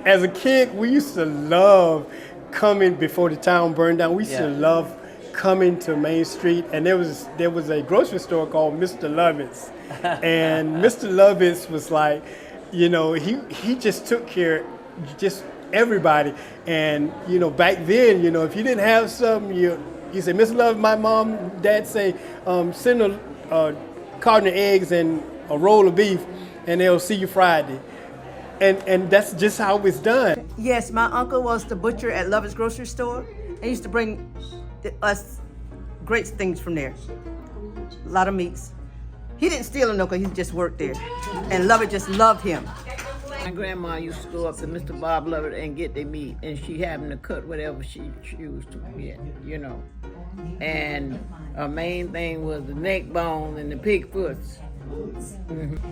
as a kid, we used to love coming before the town burned down. We used to love coming to Main Street, and there was a grocery store called Mr. Lovett's, and Mr. Lovett's was like, you know, he just took care of just everybody, and you know, back then, you know, if you didn't have something, you say, Mr. Lovett, my mom, dad say, send a carton of eggs and a roll of beef, and they'll see you Friday. And that's just how it's done. Yes, my uncle was the butcher at Lovett's grocery store. He used to bring us great things from there. A lot of meats. He didn't steal them though, because he just worked there. And Lovett just loved him. My grandma used to go up to Mr. Bob Lovett and get their meat, and she happened to cut whatever she chose to get, you know. And her main thing was the neck bone and the pig foots.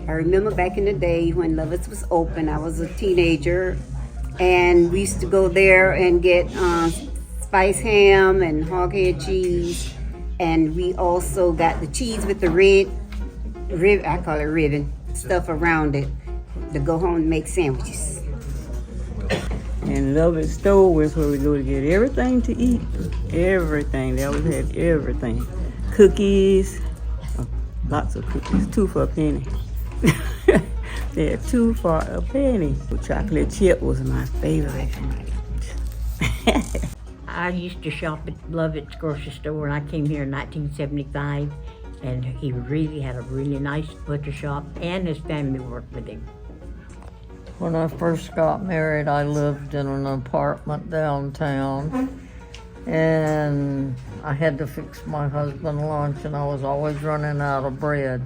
I remember back in the day when Lovett's was open, I was a teenager, and we used to go there and get spice ham and hoghead cheese, and we also got the cheese with the red, I call it ribbon, stuff around it to go home and make sandwiches. And Lovett's store was where we go to get everything to eat. Everything. They always had everything. Cookies. Lots of cookies, 2 for a penny. They had 2 for a penny. Chocolate chip was my favorite. I used to shop at Lovett's grocery store, and I came here in 1975, and he really had a really nice butcher shop, and his family worked with him. When I first got married, I lived in an apartment downtown, and I had to fix my husband lunch, and I was always running out of bread.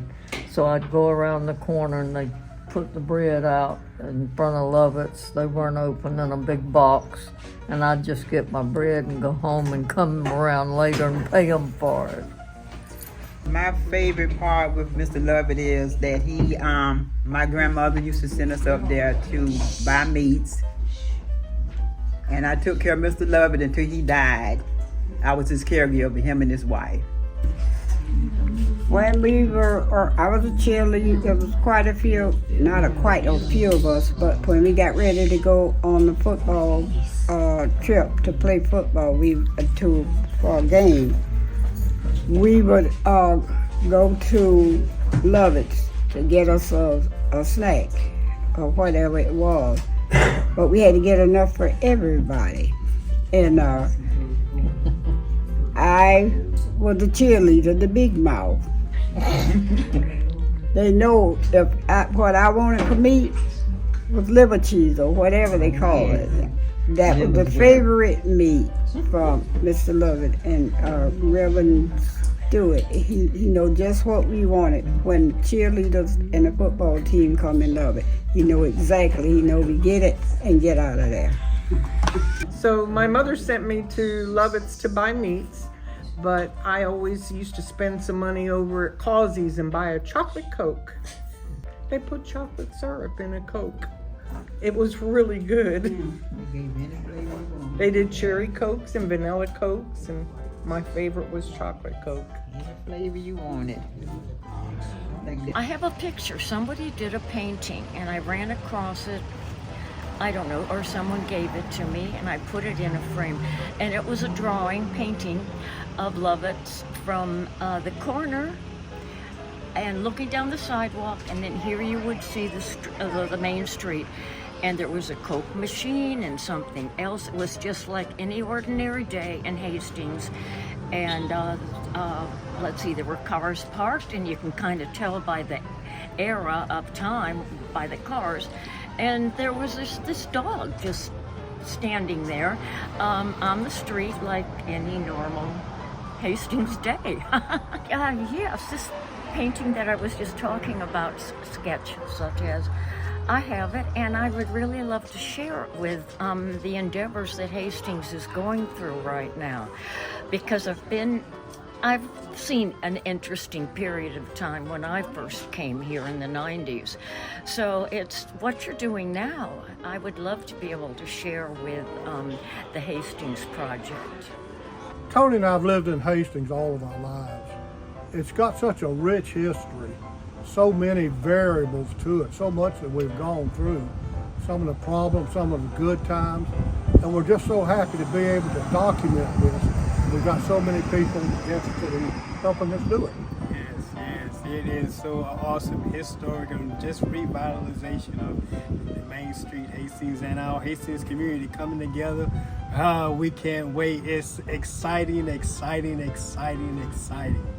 So I'd go around the corner and they'd put the bread out in front of Lovett's. They weren't open, in a big box. And I'd just get my bread and go home and come around later and pay them for it. My favorite part with Mr. Lovett is that my grandmother used to send us up there to buy meats. And I took care of Mr. Lovett until he died. I was his caregiver, him and his wife. When I was a cheerleader, there was quite a few of us, but when we got ready to go on the football trip to play football, for a game, we would go to Lovett's to get us a snack or whatever it was. But we had to get enough for everybody. And I was the cheerleader, the big mouth. They know what I wanted for meat was liver cheese or whatever they call it. That was the favorite meat from Mr. Lovett and Reverend Stewart. He know just what we wanted. When cheerleaders and the football team come and love it, he know exactly. He know we get it and get out of there. So my mother sent me to Lovett's to buy meats, but I always used to spend some money over at Causey's and buy a chocolate Coke. They put chocolate syrup in a Coke. It was really good. They did cherry Cokes and vanilla Cokes, and my favorite was chocolate Coke. Any flavor you wanted. I have a picture. Somebody did a painting, and I ran across it, I don't know, or someone gave it to me, and I put it in a frame. And it was a painting of Lovett from the corner and looking down the sidewalk, and then here you would see the main street. And there was a Coke machine and something else. It was just like any ordinary day in Hastings. And let's see, there were cars parked, and you can kind of tell by the era of time by the cars. And there was this dog just standing there on the street like any normal Hastings day. Yes, this painting that I was just talking about, sketch such as, I have it, and I would really love to share it with the endeavors that Hastings is going through right now, because I've seen an interesting period of time when I first came here in the 90s. So it's what you're doing now. I would love to be able to share with the Hastings Project. Tony and I have lived in Hastings all of our lives. It's got such a rich history, so many variables to it, so much that we've gone through. some of the problems, some of the good times, and we're just so happy to be able to document this. We've got so many people interested in helping us do it. Yes, it is so awesome, historic, and just revitalization of the Main Street Hastings and our Hastings community coming together. We can't wait. It's exciting, exciting, exciting, exciting.